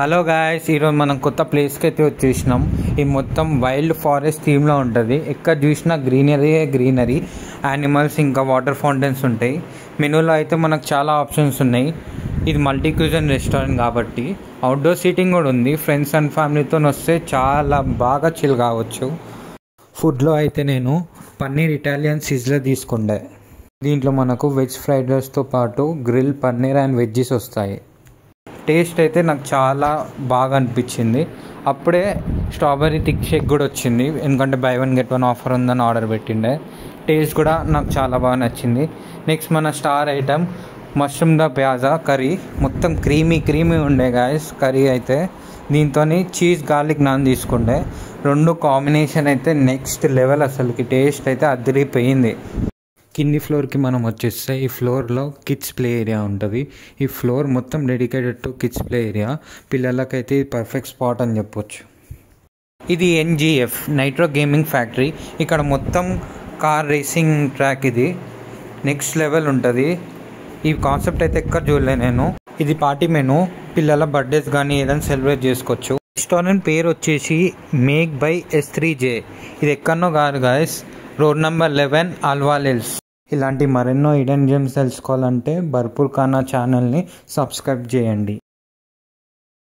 Hello guys, ఈరోజు మనం కొత్త ప్లేస్కి అయితే వచ్చేసినాం. ఇది మొత్తం వైల్డ్ ఫారెస్ట్ థీమ్లో ఉంటుంది. ఎక్కడ చూసినా గ్రీనరీ, యానిమల్స్, ఇంకా వాటర్ ఫౌంటైన్స్ ఉంటాయి. మెనూలో అయితే మనకు చాలా ఆప్షన్స్ ఉన్నాయి. ఇది మల్టీ క్యూజన్ రెస్టారెంట్ కాబట్టి అవుట్డోర్ సీటింగ్ కూడా ఉంది. ఫ్రెండ్స్ అండ్ ఫ్యామిలీతో వస్తే చాలా బాగా చిల్ కావచ్చు. ఫుడ్లో అయితే నేను పన్నీర్ ఇటాలియన్ సిజ్లర్ తీసుకుండే. దీంట్లో మనకు వెజ్ ఫ్రైడ్ రైస్తో పాటు గ్రిల్ పన్నీర్ అండ్ వెజ్జీస్ వస్తాయి. టేస్ట్ అయితే నాకు చాలా బాగా అనిపించింది. అప్పుడే స్ట్రాబెర్రీ థిక్ షేక్ కూడా వచ్చింది, ఎందుకంటే buy one get one offer ఉందని ఆర్డర్ పెట్టిండే. టేస్ట్ కూడా నాకు చాలా బాగా నచ్చింది. నెక్స్ట్ మన star item mushroom do pyaza curry. మొత్తం క్రీమీ ఉండే గాయస్ కర్రీ అయితే. దీంతో చీజ్ గార్లిక్ నాన్ తీసుకుండే. రెండు కాంబినేషన్ అయితే నెక్స్ట్ లెవెల్. అసలుకి టేస్ట్ అయితే అదిరిపోయింది. కింది ఫ్లోర్కి మనం వచ్చేస్తే ఈ ఫ్లోర్లో కిడ్స్ ప్లే ఏరియా ఉంటుంది. ఈ ఫ్లోర్ మొత్తం dedicated to kids play area. పిల్లలకైతే ఇది పర్ఫెక్ట్ స్పాట్ అని చెప్పొచ్చు. ఇది NGF నైట్రో గేమింగ్ ఫ్యాక్టరీ. ఇక్కడ మొత్తం కార్ రేసింగ్ ట్రాక్. ఇది నెక్స్ట్ లెవెల్ ఉంటుంది. ఈ కాన్సెప్ట్ అయితే ఎక్కడ చూడలే నేను. ఇది పార్టీ మెనూ. పిల్లల బర్త్డేస్ కానీ ఏదైనా సెలబ్రేట్ చేసుకోవచ్చు. రెస్టారెంట్ పేరు వచ్చేసి మేక్ బై S3J. ఇది ఎక్కడనో కాదు గాయస్, రోడ్ నెంబర్ 11 అల్వాలెల్స్. ఇలాంటి మరెన్నో హిడెన్ జెమ్స్ తెలుసుకోవాలంటే భర్పూర్ ఖానా ఛానల్ని సబ్స్క్రైబ్ చేయండి.